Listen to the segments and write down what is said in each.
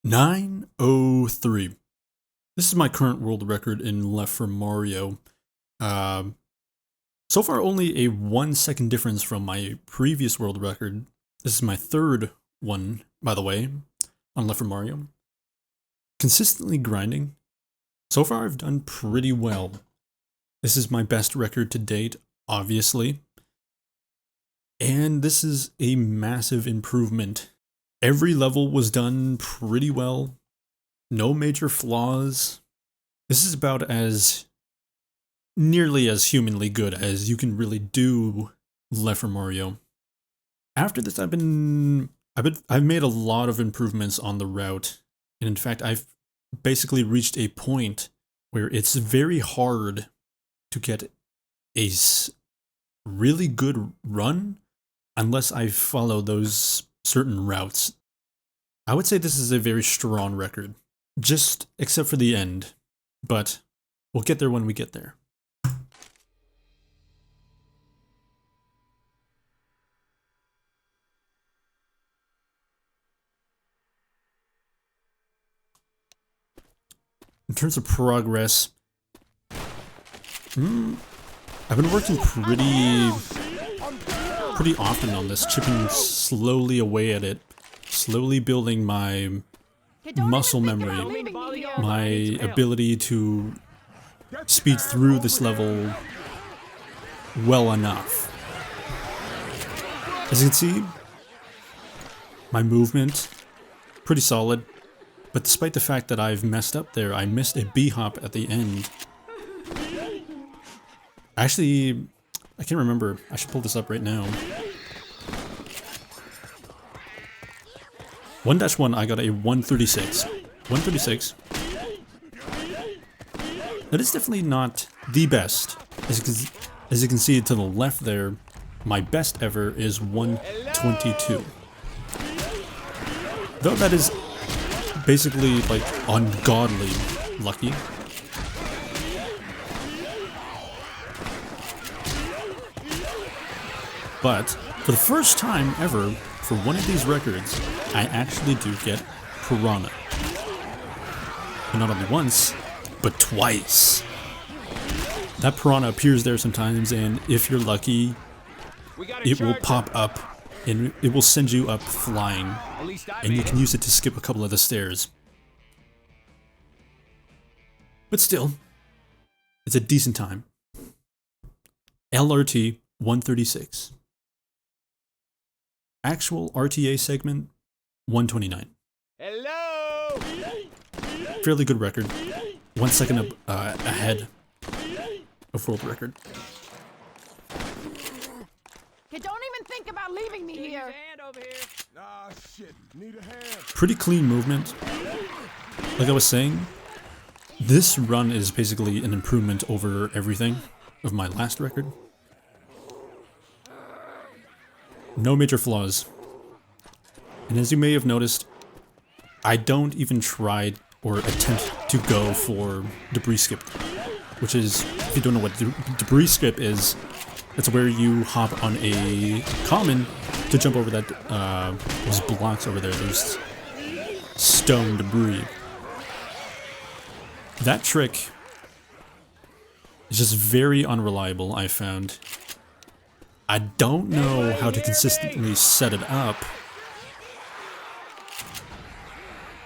903. This is my current world record in Left 4 Mario. So far only a 1 second difference from my previous world record. This is my third one, by the way, on Left 4 Mario. Consistently grinding. So far I've done pretty well. This is my best record to date, obviously. And this is a massive improvement. Every level was done pretty well. No major flaws. This is about as nearly as humanly good as you can really do Left 4 Mario. After this, I've made a lot of improvements on the route, and in fact, I've basically reached a point where it's very hard to get a really good run unless I follow those certain routes. I would say this is a very strong record, just except for the end, but we'll get there when we get there. In terms of progress, I've been working pretty often on this, chipping slowly away at it, slowly building my muscle memory, my ability to speed through this level well enough. As you can see, my movement, pretty solid. But despite the fact that I've messed up there, I missed a B-hop at the end. Actually, I can't remember. I should pull this up right now. 1-1, I got a 136. 136. That is definitely not the best. As you can see to the left there, my best ever is 122. Though that is basically, like, ungodly lucky. But, for the first time ever, for one of these records, I actually do get Piranha. And not only once, but twice. That Piranha appears there sometimes, and if you're lucky, it will pop up. And it will send you up flying, and you can use it to skip a couple of the stairs. But still, it's a decent time. LRT 136. Actual RTA segment 129. Hello! Fairly good record. 1 second ahead of world record. Don't even think about leaving me here. Ah, shit. Need a hand. Pretty clean movement. Like I was saying, this run is basically an improvement over everything of my last record. No major flaws. And as you may have noticed, I don't even try or attempt to go for debris skip, which is, if you don't know what debris skip is, it's where you hop on a common to jump over that, those blocks over there, those stone debris. That trick is just very unreliable, I found. I don't know how to consistently set it up.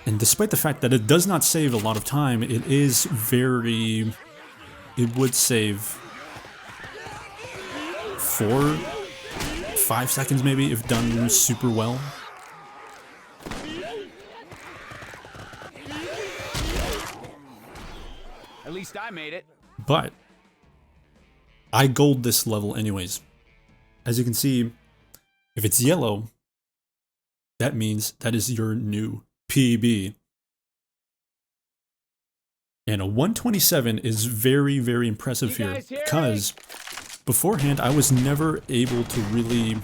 And despite the fact that it does not save a lot of time, it would save 4-5 seconds maybe if done super well. At least I made it. But I gold this level anyways. As you can see, if it's yellow, that means that is your new PB. And a 127 is very, very impressive here because beforehand, I was never able to really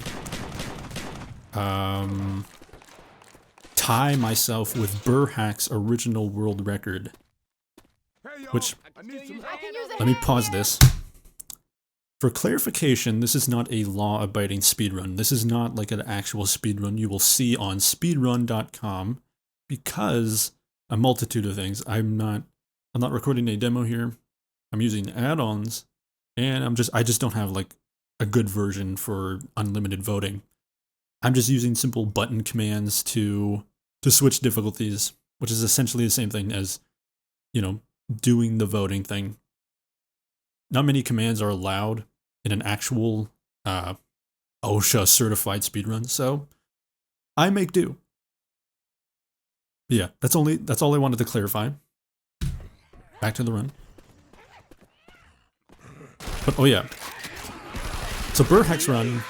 tie myself with Burhack's original world record. Which, let me pause this. For clarification, this is not a law-abiding speedrun. This is not like an actual speedrun you will see on speedrun.com. because a multitude of things. I'm not recording a demo here. I'm using add-ons, and I just don't have like a good version for unlimited voting. I'm just using simple button commands to switch difficulties, which is essentially the same thing as, you know, doing the voting thing. Not many commands are allowed in an actual OSHA certified speedrun, so I make do. But yeah, that's all I wanted to clarify. Back to the run. But oh yeah. So Burheck's run,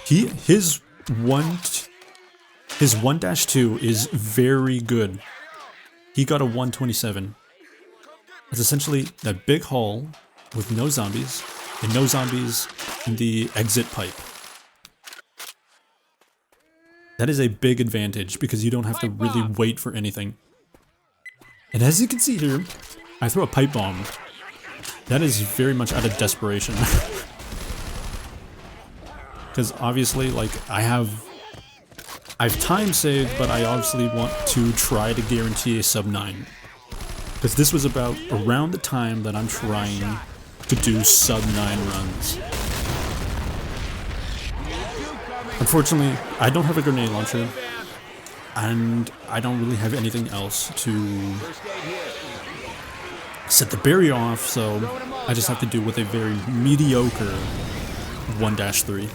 his 1-2 is very good. He got a 127. It's essentially that big hall with no zombies, and no zombies in the exit pipe. That is a big advantage because you don't have to really wait for anything. And as you can see here, I throw a pipe bomb. That is very much out of desperation. Because obviously, like, I've time saved, but I obviously want to try to guarantee a sub 9. Because this was about around the time that I'm trying to do sub 9 runs. Unfortunately, I don't have a grenade launcher, and I don't really have anything else to set the barrier off, so I just have to do with a very mediocre 1-3.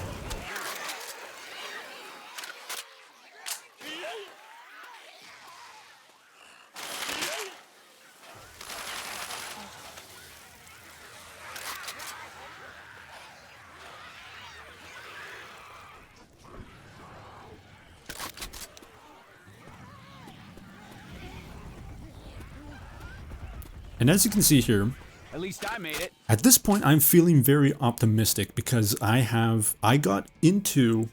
And as you can see here, At least I made it. at this point I'm feeling very optimistic because I got into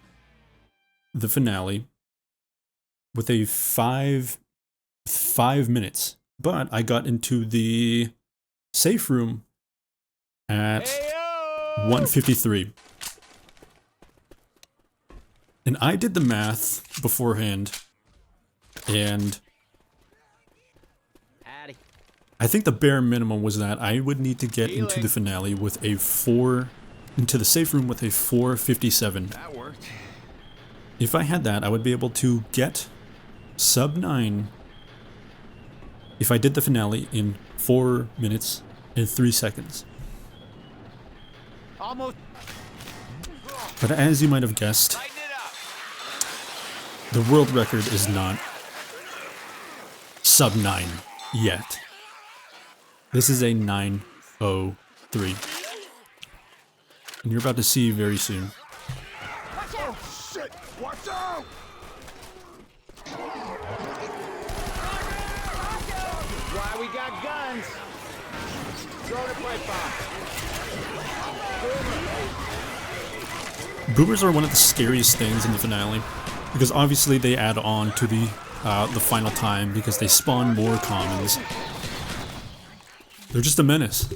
the finale with a 5 minutes, but I got into the safe room at Heyo! 1:53. And I did the math beforehand, and Addy. I think the bare minimum was that I would need to get into the finale with a into the safe room with a 4:57. That worked. If I had that, I would be able to get sub 9 if I did the finale in 4 minutes and 3 seconds. Almost. But as you might have guessed, Lighten it up. the world record is not sub 9 yet. This is a 9:03. And you're about to see very soon. Watch out! Shit! Watch out! Why we got guns? Throw the pipe bomb. Boomers are one of the scariest things in the finale, because obviously they add on to the final time because they spawn more commons. They're just a menace.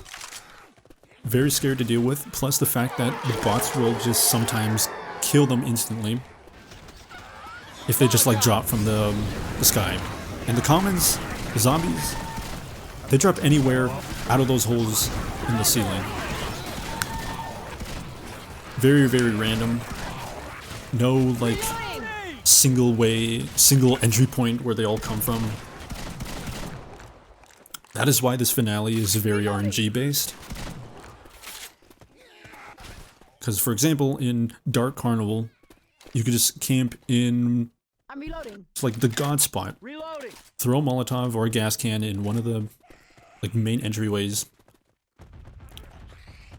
Very scared to deal with, plus the fact that the bots will just sometimes kill them instantly if they just like drop from the sky. And the commons, the zombies, they drop anywhere out of those holes in the ceiling. Very, very random. No like single entry point where they all come from. That is why this finale is very RNG based. Because, for example, in Dark Carnival, you could just camp in I'm reloading. like the god spot. Reloading. Throw a Molotov or a gas can in one of the like main entryways,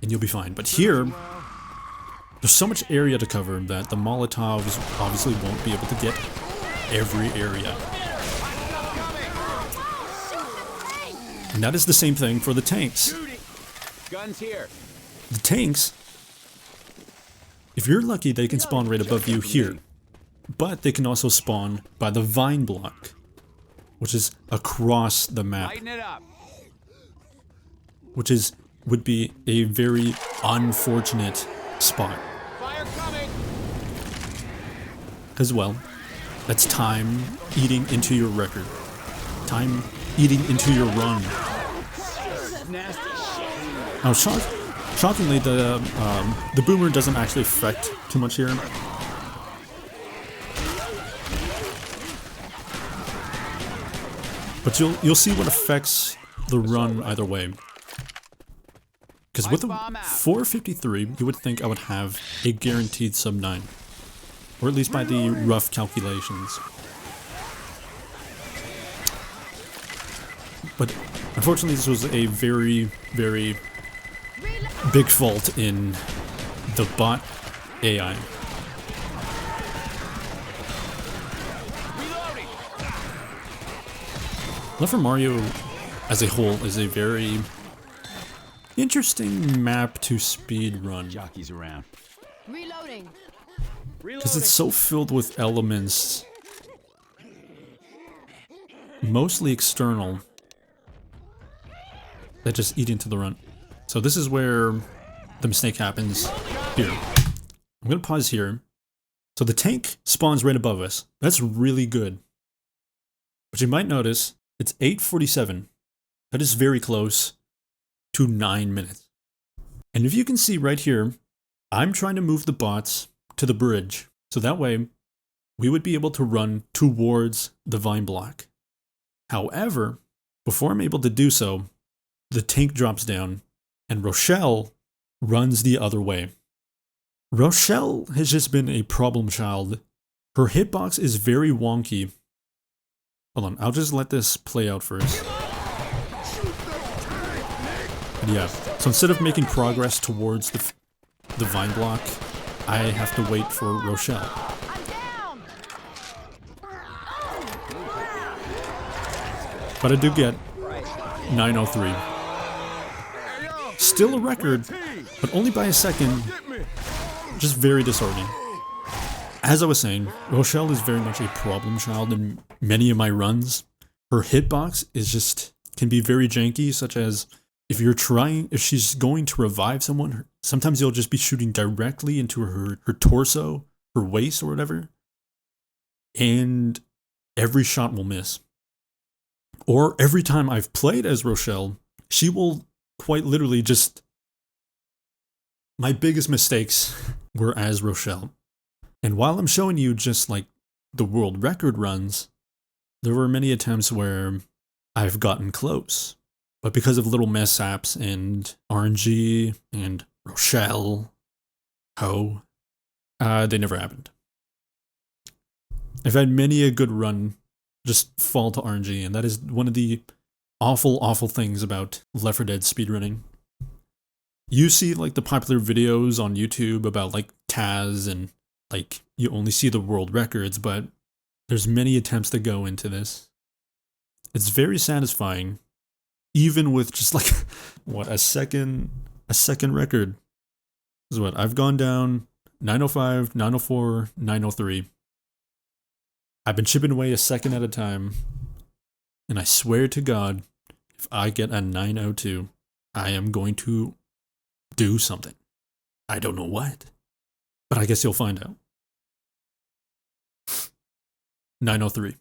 and you'll be fine. But here, there's so much area to cover that the Molotovs obviously won't be able to get every area. And that is the same thing for the tanks. Guns here. The tanks, if you're lucky, they can spawn right above you here. But they can also spawn by the vine block, which is across the map, Lighten it up. which would be a very unfortunate spot. Fire coming. Because, well, That's time eating into your record. Time eating into your run. Nasty shit. Now, shockingly, the boomer doesn't actually affect too much here. But you'll see what affects the run either way. Because with a 453, you would think I would have a guaranteed sub 9. Or at least by the rough calculations. But unfortunately, this was a very, very big fault in the bot AI. Left 4 Mario as a whole is a very interesting map to speedrun. Jockeys around. Reloading. Because it's so filled with elements, mostly external, that just eat into the run. So this is where the mistake happens here. I'm going to pause here. So the tank spawns right above us. That's really good. But you might notice it's 8:47. That is very close to 9 minutes. And if you can see right here, I'm trying to move the bots to the bridge. So that way, we would be able to run towards the vine block. However, before I'm able to do so, the tank drops down and Rochelle runs the other way. Rochelle has just been a problem child. Her hitbox is very wonky. Hold on, I'll just let this play out first. Yeah, so instead of making progress towards the vine block, I have to wait for Rochelle. I'm down. But I do get 903. Still a record, but only by a second. Just very disheartening. As I was saying, Rochelle is very much a problem child in many of my runs. Her hitbox can be very janky, such as if she's going to revive someone, sometimes you'll just be shooting directly into her torso, her waist or whatever, and every shot will miss. Or every time I've played as Rochelle, she will quite literally just... My biggest mistakes were as Rochelle. And while I'm showing you just like the world record runs, there were many attempts where I've gotten close. But because of little mishaps and RNG and Rochelle, they never happened. I've had many a good run just fall to RNG, and that is one of the awful, awful things about Left 4 Dead speedrunning. You see like the popular videos on YouTube about like Taz and like you only see the world records, but there's many attempts that go into this. It's very satisfying, even with just like what a second record. This is what I've gone down 905, 904, 903. I've been chipping away a second at a time, and I swear to God, if I get a 902, I am going to do something. I don't know what, but I guess you'll find out. 903.